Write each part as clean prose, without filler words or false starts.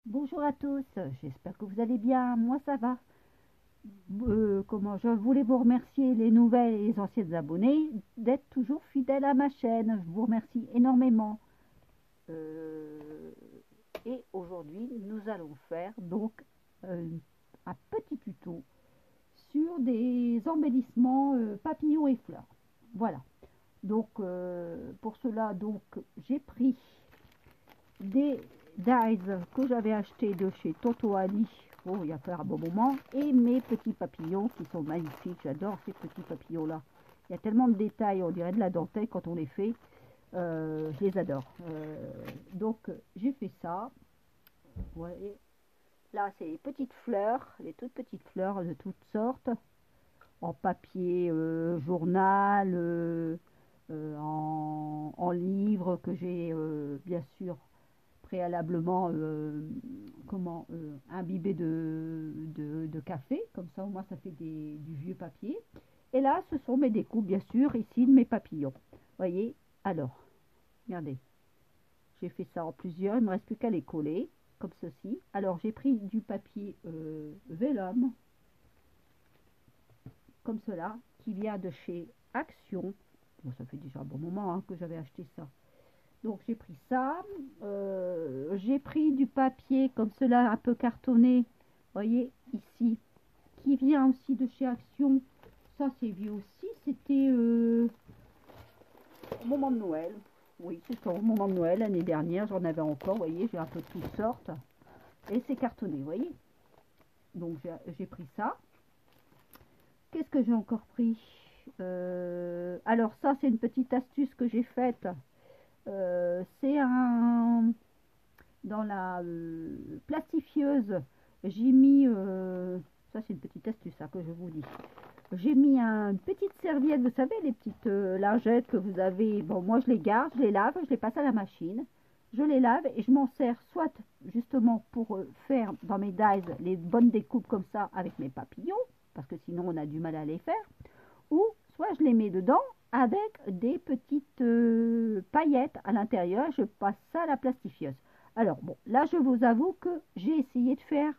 Bonjour à tous, j'espère que vous allez bien. Moi ça va. Je voulais vous remercier les nouvelles et les anciennes abonnés d'être toujours fidèles à ma chaîne. Je vous remercie énormément. Euh, et aujourd'hui, nous allons faire donc euh, un petit tuto sur des embellissements papillons et fleurs. Voilà. Donc pour cela, donc j'ai pris des dies que j'avais acheté de chez Toto Ali, oh, il y a fait un bon moment, et mes petits papillons qui sont magnifiques. J'adore ces petits papillons là. Il y a tellement de détails, on dirait de la dentelle quand on les fait. Je les adore. Donc j'ai fait ça. Ouais. Là c'est les petites fleurs, les toutes petites fleurs de toutes sortes, en papier journal, en livre que j'ai bien sûr préalablement imbibé de café, comme ça au moins ça fait du vieux papier. Et là, ce sont mes découpes, bien sûr, ici de mes papillons. Voyez, alors, regardez, j'ai fait ça en plusieurs, il ne me reste plus qu'à les coller, comme ceci. Alors, j'ai pris du papier vélum, comme cela, qui vient de chez Action. Bon, ça fait déjà un bon moment hein, que j'avais acheté ça. Donc j'ai pris ça, j'ai pris du papier comme cela un peu cartonné, voyez ici, qui vient aussi de chez Action. Ça c'est vieux aussi, c'était au moment de Noël. Oui, c'est ça, au moment de Noël, l'année dernière, j'en avais encore, voyez, j'ai un peu de toutes sortes. Et c'est cartonné, voyez. Donc j'ai pris ça. Qu'est-ce que j'ai encore pris? Alors ça c'est une petite astuce que j'ai faite. C'est un dans la plastifieuse, j'ai mis, ça c'est une petite astuce ça, que je vous dis, j'ai mis une petite serviette, vous savez les petites lingettes que vous avez, bon moi je les garde, je les lave, je les passe à la machine, je les lave et je m'en sers soit justement pour faire dans mes dies les bonnes découpes comme ça avec mes papillons, parce que sinon on a du mal à les faire, ou soit je les mets dedans avec des petites paillettes à l'intérieur, je passe ça à la plastifieuse. Alors bon, là je vous avoue que j'ai essayé de faire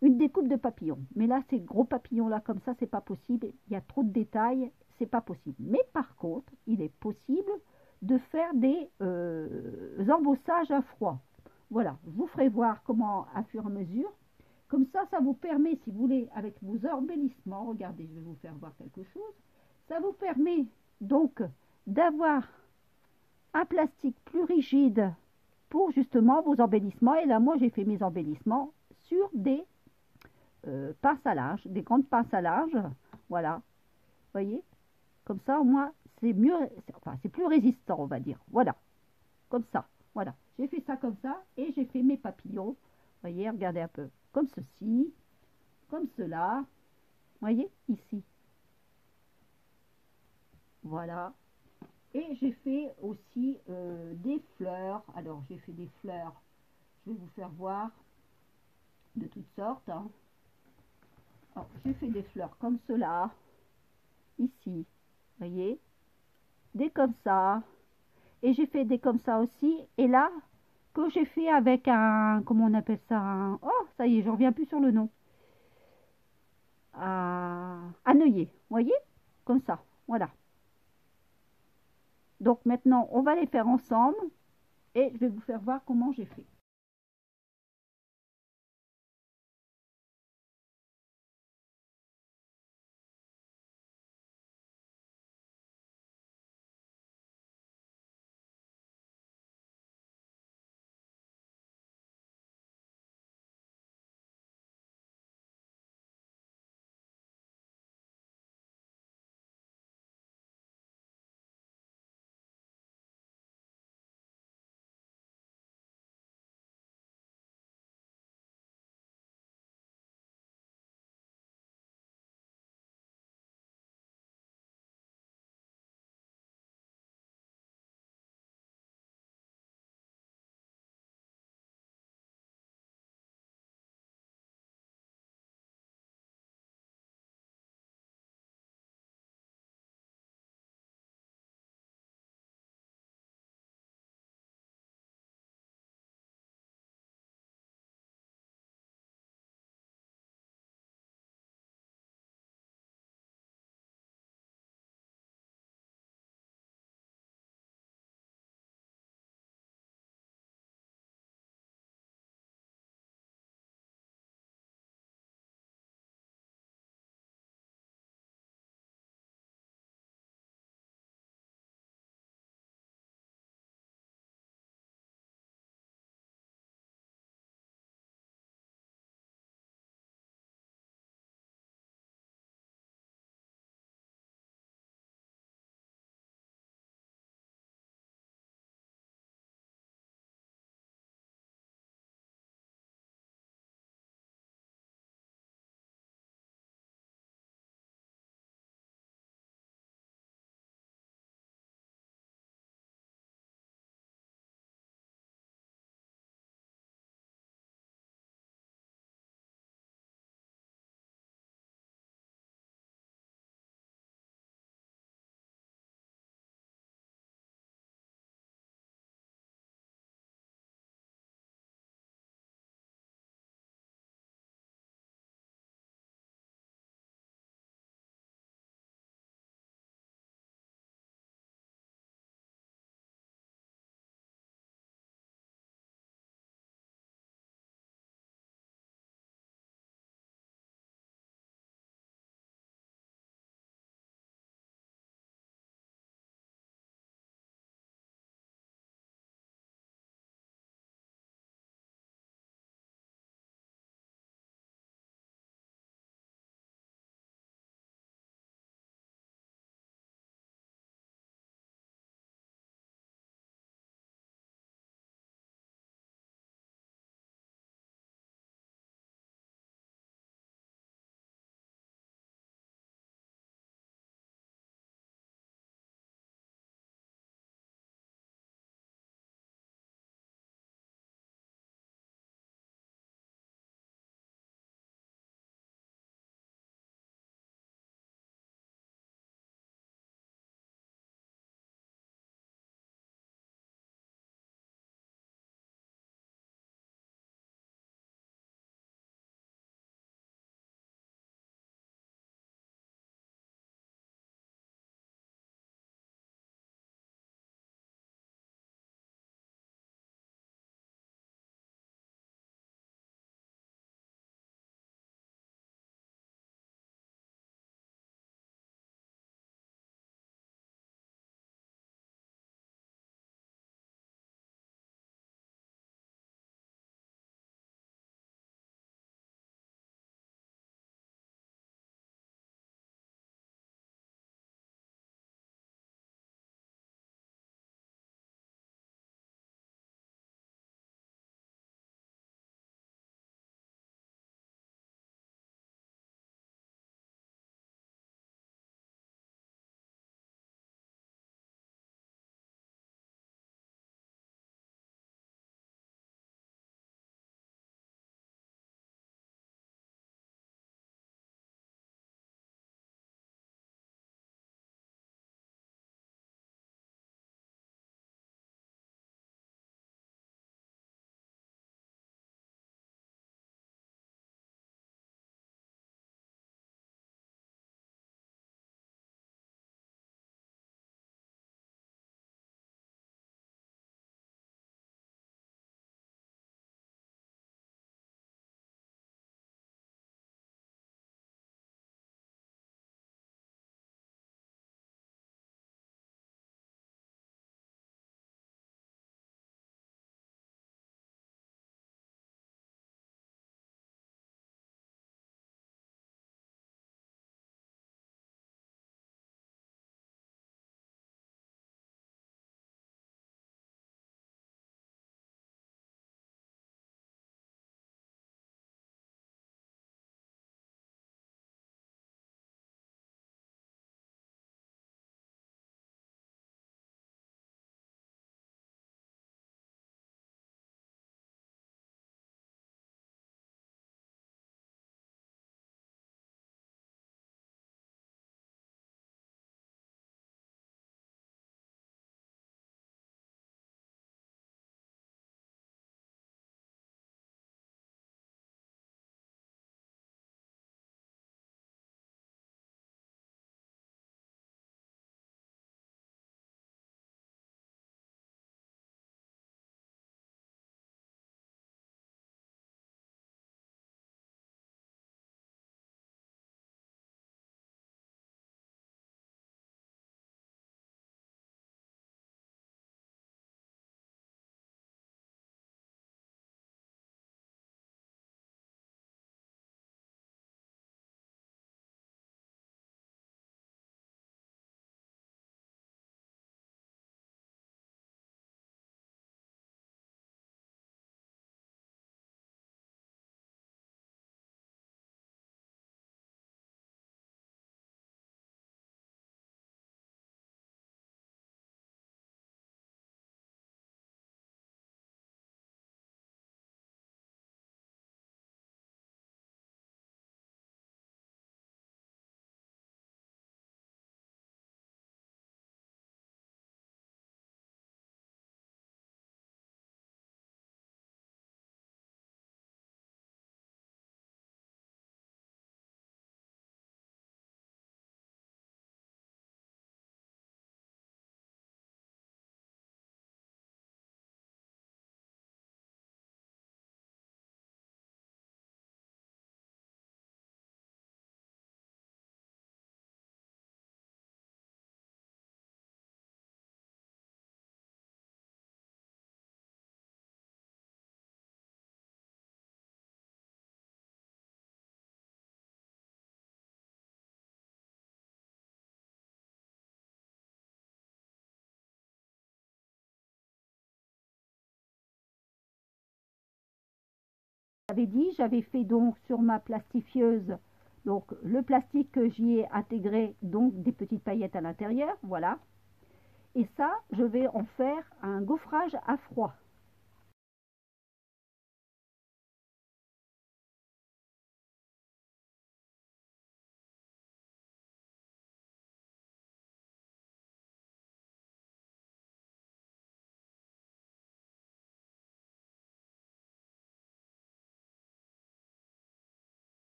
une découpe de papillons, mais là ces gros papillons là comme ça c'est pas possible, il y a trop de détails, c'est pas possible. Mais par contre, il est possible de faire des embossages à froid. Voilà, je vous ferai voir comment à fur et à mesure. Comme ça vous permet, si vous voulez, avec vos embellissements, regardez, je vais vous faire voir quelque chose, ça vous permet donc d'avoir un plastique plus rigide pour justement vos embellissements. Et là, moi, j'ai fait mes embellissements sur des pinces à linge, des grandes pinces à linge. Voilà, vous voyez, comme ça, au moins, c'est mieux, enfin, c'est plus résistant, on va dire. Voilà, comme ça. Voilà, j'ai fait ça comme ça et j'ai fait mes papillons. Vous voyez, regardez un peu, comme ceci, comme cela. Voyez, ici. Voilà. Et j'ai fait aussi des fleurs. Alors, j'ai fait des fleurs. Je vais vous faire voir de toutes sortes, hein. Alors, j'ai fait des fleurs comme cela. Ici. Voyez. Des comme ça. Et j'ai fait des comme ça aussi. Et là, que j'ai fait avec un... Comment on appelle ça oh, ça y est, je reviens plus sur le nom. Un œillet. Voyez. Comme ça. Voilà. Donc maintenant, on va les faire ensemble. Et je vais vous faire voir comment j'ai fait. J'avais dit, j'avais fait donc sur ma plastifieuse, donc le plastique que j'y ai intégré, donc des petites paillettes à l'intérieur, voilà. Et ça, je vais en faire un gaufrage à froid.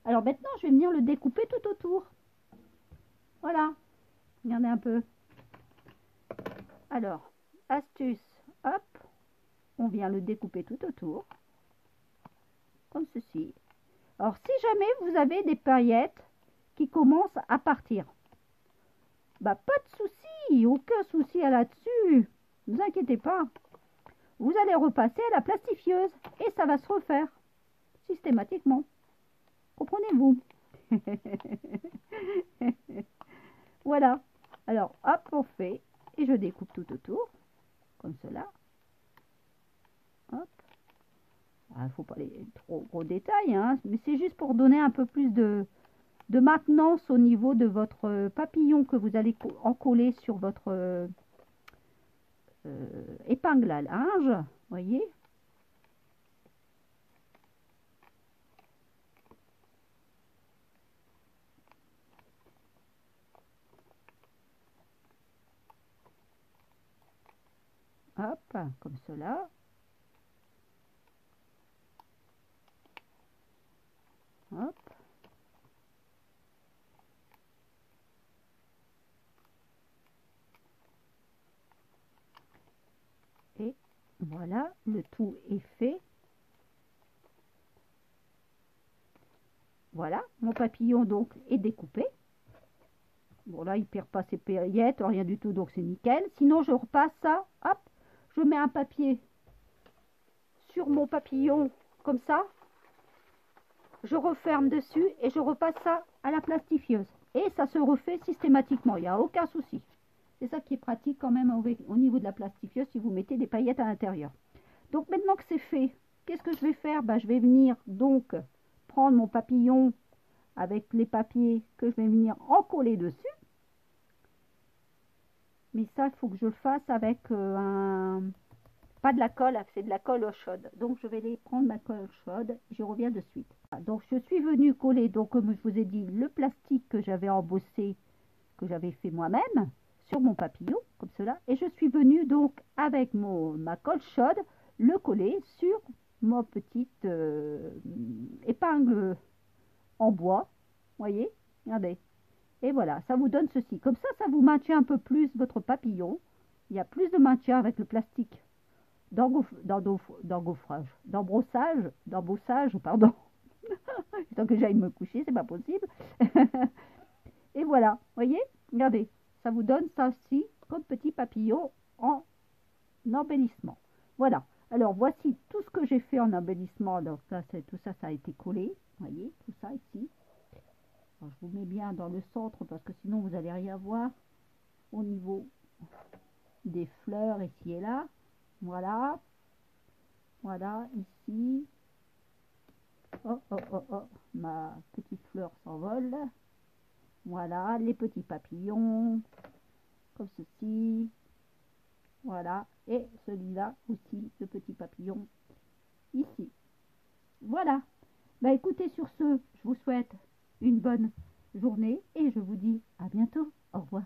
Alors maintenant, je vais venir le découper tout autour. Voilà, regardez un peu. Alors, astuce, hop, on vient le découper tout autour, comme ceci. Alors, si jamais vous avez des paillettes qui commencent à partir, bah pas de souci, aucun souci là-dessus. Ne vous inquiétez pas. Vous allez repasser à la plastifieuse et ça va se refaire systématiquement. Comprenez-vous? Voilà. Alors, hop, on fait et je découpe tout autour, comme cela. Hop. Il ne faut pas les trop gros détails, hein, mais c'est juste pour donner un peu plus de maintenance au niveau de votre papillon que vous allez encoller sur votre épingle à linge, voyez. Hop, comme cela. Hop. Et voilà, le tout est fait. Voilà, mon papillon donc est découpé. Bon là, il perd pas ses paillettes, rien du tout, donc c'est nickel. Sinon, je repasse ça, hop, je mets un papier sur mon papillon, comme ça. Je referme dessus et je repasse ça à la plastifieuse. Et ça se refait systématiquement, il n'y a aucun souci. C'est ça qui est pratique quand même au niveau de la plastifieuse si vous mettez des paillettes à l'intérieur. Donc maintenant que c'est fait, qu'est-ce que je vais faire? Je vais venir donc prendre mon papillon avec les papiers que je vais venir encoller dessus. Mais ça, il faut que je le fasse avec pas de la colle, c'est de la colle chaude. Donc je vais les prendre ma colle chaude, je reviens de suite. Donc je suis venue coller, donc comme je vous ai dit, le plastique que j'avais embossé, que j'avais fait moi-même, sur mon papillon, comme cela. Et je suis venue donc avec ma colle chaude, le coller sur ma petite épingle en bois. Voyez, regardez. Et voilà, ça vous donne ceci. Comme ça vous maintient un peu plus votre papillon. Il y a plus de maintien avec le plastique d'embossage, pardon. Tant que j'aille me coucher, c'est pas possible. Et voilà, voyez, regardez, ça vous donne ça aussi comme petit papillon en embellissement. Voilà, alors voici tout ce que j'ai fait en embellissement. Donc ça, tout ça, ça a été collé, voyez, tout ça ici. Alors, je vous mets bien dans le centre parce que sinon vous n'allez rien voir au niveau des fleurs ici et là. Voilà, voilà, ici. Oh, oh, oh, oh, ma petite fleur s'envole. Voilà, les petits papillons, comme ceci. Voilà, et celui-là aussi, le petit papillon, ici. Voilà. Bah écoutez, sur ce, je vous souhaite une bonne journée et je vous dis à bientôt. Au revoir.